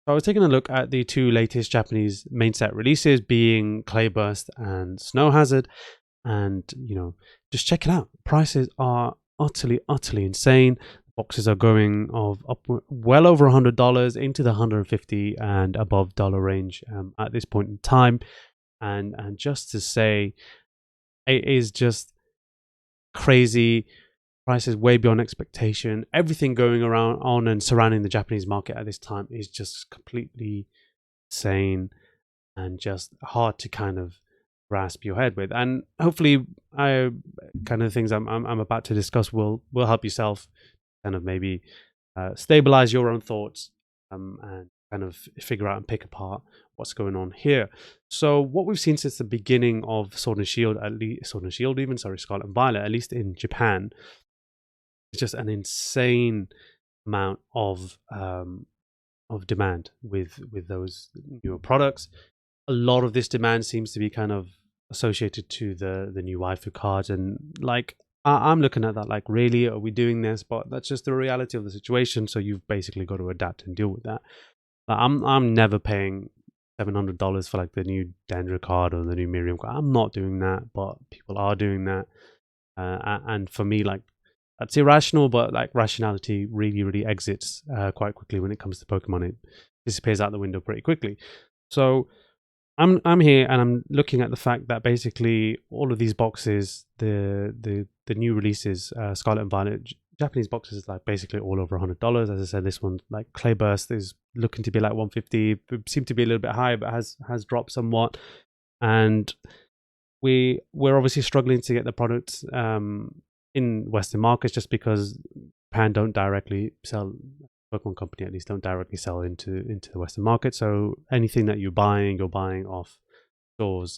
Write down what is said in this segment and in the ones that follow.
So I was taking a look at the two latest Japanese main set releases, being Clayburst and Snow Hazard, and just check it out. Prices are utterly insane. Boxes are going of up well over $100 into the 150 and above dollar range at this point in time, and just to say, it is just crazy. Prices way beyond expectation. Everything going around on and surrounding the Japanese market at this time is just completely insane and just hard to kind of grasp your head with. And hopefully, I kind of things I'm about to discuss will help yourself kind of maybe stabilize your own thoughts and kind of figure out and pick apart what's going on here. So what we've seen since the beginning of Sword and Shield, Scarlet and Violet, at least in Japan, is just an insane amount of demand with those newer products. A lot of this demand seems to be kind of associated to the new waifu cards, and like I'm looking at that like, really, are we doing this? But that's just the reality of the situation. So you've basically got to adapt and deal with that. I'm never paying $700 for like the new Dendra card or the new Miriam card. I'm not doing that, but people are doing that, and for me, like, that's irrational. But like, rationality really exits quite quickly when it comes to Pokemon. It disappears out the window pretty quickly. So I'm here and I'm looking at the fact that basically all of these boxes, the new releases, Scarlet and Violet, Japanese boxes, is like basically all over $100. As I said, this one, like Clayburst, is looking to be like 150. It seemed to be a little bit high, but has dropped somewhat. And we're obviously struggling to get the products in Western markets, just because Japan don't directly sell. Pokemon Company at least don't directly sell into the Western market. So anything that you're buying off stores,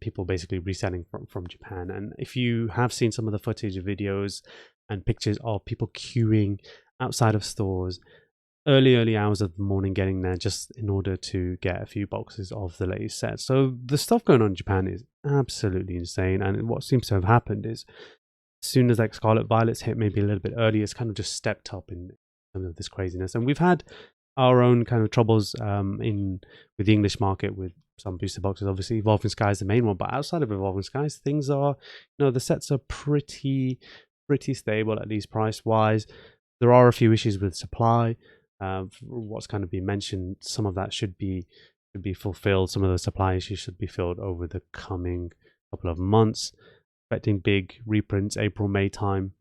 people basically reselling from Japan. And if you have seen some of the footage, videos, and pictures of people queuing outside of stores early hours of the morning, getting there just in order to get a few boxes of the latest set. So the stuff going on in Japan is absolutely insane. And what seems to have happened is, as soon as like Scarlet Violet's hit maybe a little bit early, it's kind of just stepped up in some of this craziness. And we've had our own kind of troubles with the English market with some booster boxes. Obviously, Evolving Sky is the main one, but outside of Evolving Skies, things are, the sets are pretty stable, at least price wise. There are a few issues with supply. What's kind of been mentioned, some of that should be fulfilled. Some of the supply issues should be filled over the coming couple of months. Expecting big reprints April, May time,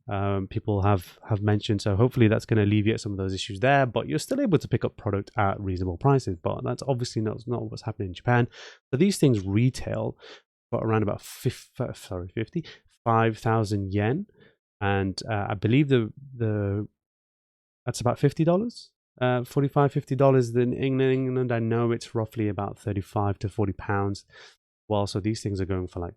people have mentioned. So hopefully that's going to alleviate some of those issues there, but you're still able to pick up product at reasonable prices. But that's obviously not what's happening in Japan. So these things retail for around about 5,000 yen, and I believe the that's about $50, $45-50 in England. I know it's roughly about 35 to 40 pounds. Well, so these things are going for like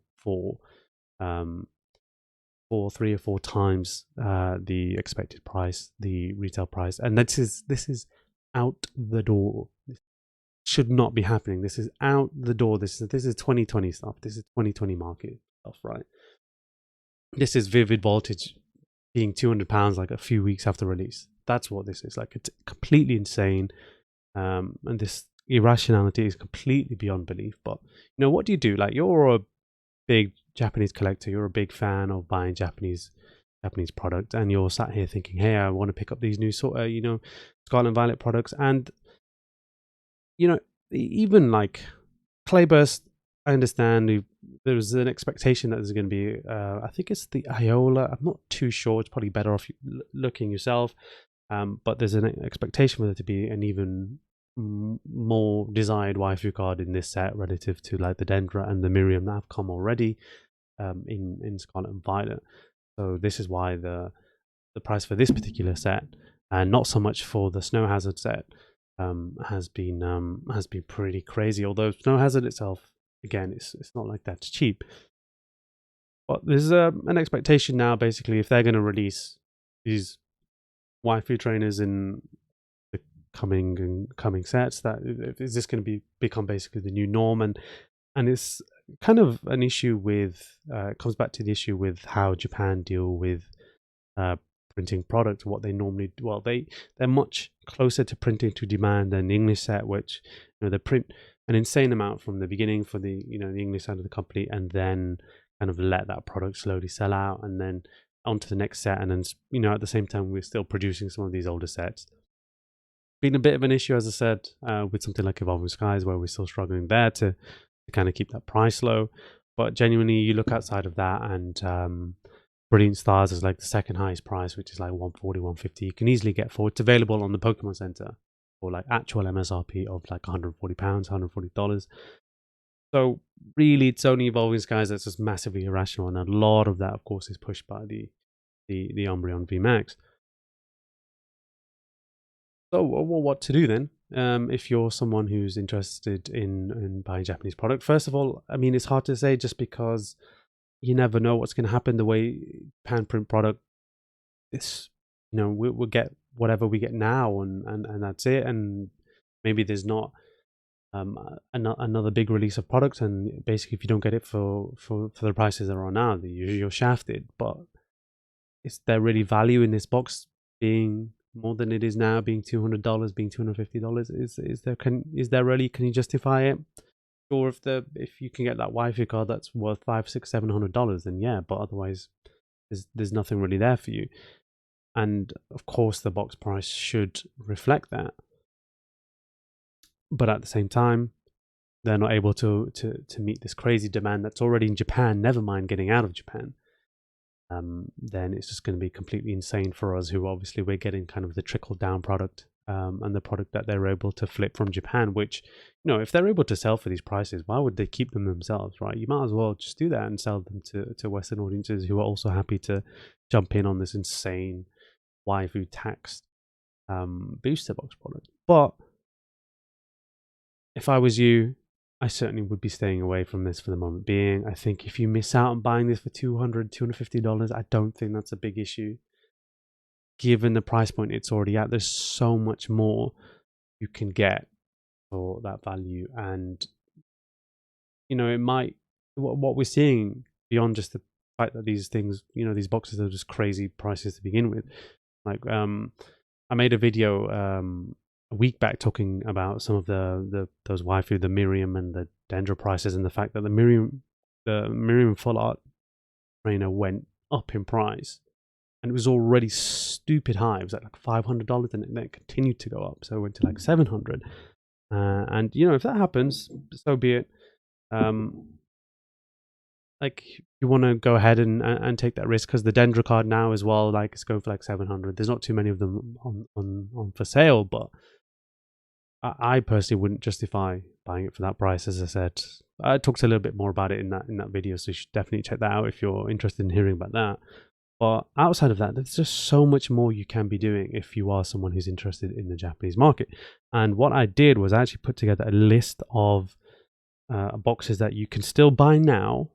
three or four times the expected price, the retail price, and this is out the door. This should not be happening. This is out the door. This is 2020 stuff. This is 2020 market stuff, right? This is Vivid Voltage being £200 like a few weeks after release. That's what this is. Like, it's completely insane, and this irrationality is completely beyond belief. But what do you do? Like, you're a big Japanese collector, you're a big fan of buying Japanese product, and you're sat here thinking, hey, I want to pick up these new Scarlet and Violet products. And even like Clayburst, I understand there was an expectation that there's going to be I think it's the Iola, I'm not too sure, it's probably better off looking yourself, but there's an expectation for there to be an even more desired waifu card in this set relative to like the Dendra and the Miriam that have come already in Scarlet and Violet. So this is why the price for this particular set, and not so much for the Snow Hazard set, has been pretty crazy. Although Snow Hazard itself, again, it's not like that's cheap. But there's an expectation now, basically, if they're going to release these waifu trainers in the coming sets, that is this going to become basically the new norm. And it's kind of an issue with it comes back to the issue with how Japan deal with printing product, what they normally do. Well, they're much closer to printing to demand than the English set, which they print an insane amount from the beginning for the the English side of the company, and then kind of let that product slowly sell out, and then onto the next set, and then at the same time we're still producing some of these older sets. Been a bit of an issue, as I said, with something like Evolving Skies, where we're still struggling there to kind of keep that price low. But genuinely, you look outside of that, and Brilliant Stars is like the second highest price, which is like 140, 150. You can easily get for. It's available on the Pokemon Center for like actual MSRP of like £140, $140. So really, it's only Evolving Skies that's just massively irrational, and a lot of that, of course, is pushed by the Umbreon VMAX. So, what to do then? If you're someone who's interested in buying Japanese product, first of all, I mean, it's hard to say just because you never know what's going to happen. The way pan print product, it's we'll get whatever we get now, and that's it. And maybe there's not another big release of products, and basically, if you don't get it for the prices that are on now, you're shafted. But is there really value in this box being more than it is now, being $200, being $250? Is there really, can you justify it? Or if you can get that Wi-Fi card that's worth $500, $600, $700, then yeah, but otherwise there's nothing really there for you. And of course the box price should reflect that, but at the same time they're not able to meet this crazy demand that's already in Japan, never mind getting out of Japan. Then it's just going to be completely insane for us, who obviously we're getting kind of the trickle down product, and the product that they're able to flip from Japan, which, if they're able to sell for these prices, why would they keep them themselves, right? You might as well just do that and sell them to Western audiences who are also happy to jump in on this insane waifu taxed booster box product. But if I was you, I certainly would be staying away from this for the moment being. I think if you miss out on buying this for $200, $250, I don't think that's a big issue. Given the price point it's already at, there's so much more you can get for that value. And, it might, what we're seeing beyond just the fact that these things, these boxes are just crazy prices to begin with. Like, I made a video a week back talking about some of those waifu, the Miriam and the Dendra prices, and the fact that the Miriam full art trainer went up in price, and it was already stupid high. It was at like $500, and then it continued to go up, so it went to like $700. And if that happens, so be it. Like, you want to go ahead and take that risk, because the Dendra card now as well, like, it's going for like $700. There's not too many of them on for sale, but I personally wouldn't justify buying it for that price. As I said, I talked a little bit more about it in that video, so you should definitely check that out if you're interested in hearing about that. But outside of that, there's just so much more you can be doing if you are someone who's interested in the Japanese market. And what I did was I actually put together a list of boxes that you can still buy now,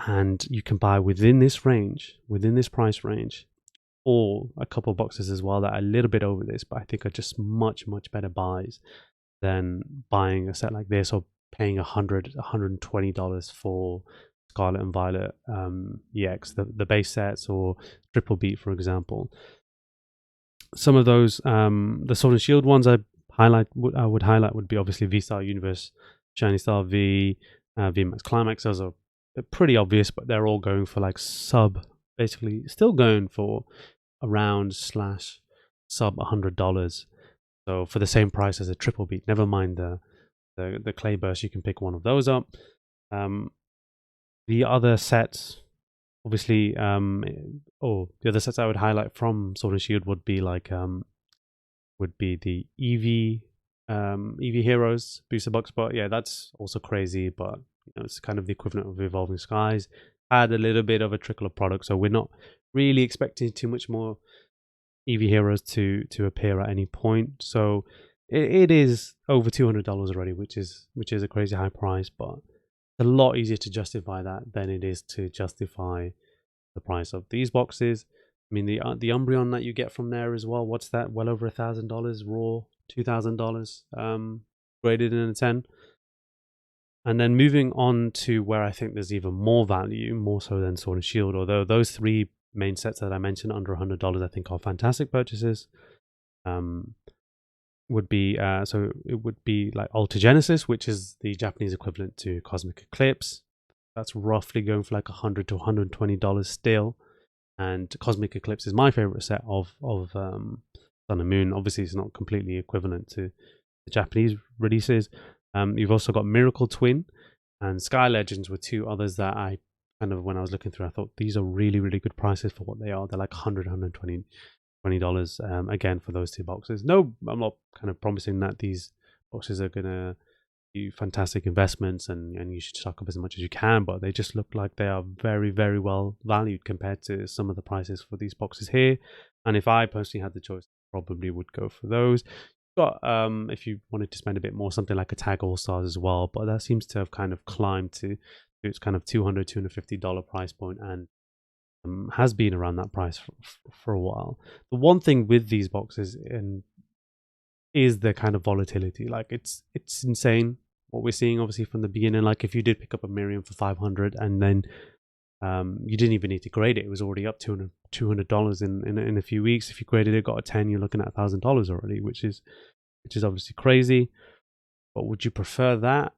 and you can buy within this range, within this price range, or a couple of boxes as well that are a little bit over this, but I think are just much better buys than buying a set like this, or paying $120 for Scarlet and Violet EX, the base sets, or Triple Beat, for example. Some of those, the Sword and Shield ones I would highlight would be obviously V-Star Universe, Shiny Star V, VMAX Climax. Those are pretty obvious, but they're all going for like basically still going for around / sub $100. So for the same price as a Triple Beat, never mind the Clay Burst, you can pick one of those up. The other sets, obviously, the other sets I would highlight from Sword and Shield would be like would be the EV Heroes booster box. But yeah, that's also crazy, but it's kind of the equivalent of Evolving Skies. Add a little bit of a trickle of product, so we're not really expecting too much more EV Heroes to appear at any point. So it is over $200 already, which is a crazy high price, but it's a lot easier to justify that than it is to justify the price of these boxes. I mean, the Umbreon that you get from there as well, what's that? Well over $1,000 raw, $2,000 graded in a 10. And then moving on to where I think there's even more value, more so than Sword and Shield, although those three main sets that I mentioned under $100, I think are fantastic purchases. Would be so it would be like Alter Genesis, which is the Japanese equivalent to Cosmic Eclipse. That's roughly going for like $100 to $120 still. And Cosmic Eclipse is my favorite set of Sun and Moon. Obviously, it's not completely equivalent to the Japanese releases. You've also got Miracle Twin and Sky Legends were two others that I kind of, when I was looking through, I thought these are really, really good prices for what they are. They're like $100, $120 again for those two boxes. No, I'm not kind of promising that these boxes are gonna be fantastic investments and you should stock up as much as you can, but they just look like they are very, very well valued compared to some of the prices for these boxes here. And if I personally had the choice, probably would go for those. But if you wanted to spend a bit more, something like a Tag All Stars as well, but that seems to have kind of climbed to its kind of $200, $250 price point, and has been around that price for a while. The one thing with these boxes is the kind of volatility. Like it's insane what we're seeing, obviously, from the beginning. Like if you did pick up a Miriam for $500 and then you didn't even need to grade it, it was already up $200 in a few weeks. If you graded it, got a 10, you're looking at $1,000 already, which is obviously crazy. But would you prefer that?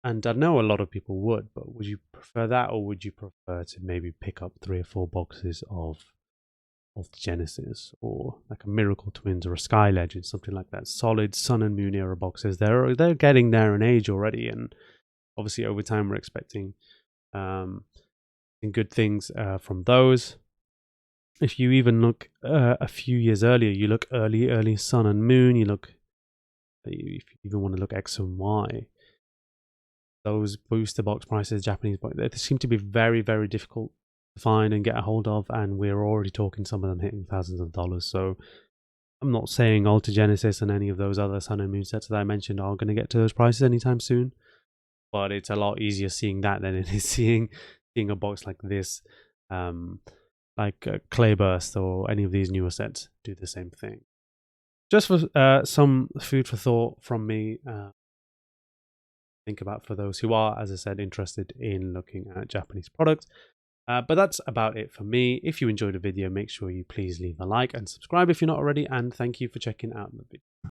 And I know a lot of people would, but would you prefer that, or would you prefer to maybe pick up 3 or 4 boxes of Genesis, or like a Miracle Twins or a Sky Legend, something like that? Solid Sun and Moon era boxes. They're getting there in age already, and obviously over time we're expecting good things from those. If you even look a few years earlier, you look early Sun and Moon, you look, if you even want to look X and Y, those booster box prices, Japanese box, they seem to be very, very difficult to find and get a hold of, and we're already talking some of them hitting thousands of dollars. So I'm not saying Alter Genesis and any of those other Sun and Moon sets that I mentioned are going to get to those prices anytime soon, but it's a lot easier seeing that than it is seeing a box like this, like Clayburst or any of these newer sets do the same thing. Just for some food for thought from me, think about for those who are, as I said, interested in looking at Japanese products. But that's about it for me. If you enjoyed the video, make sure you please leave a like and subscribe if you're not already, and thank you for checking out the video.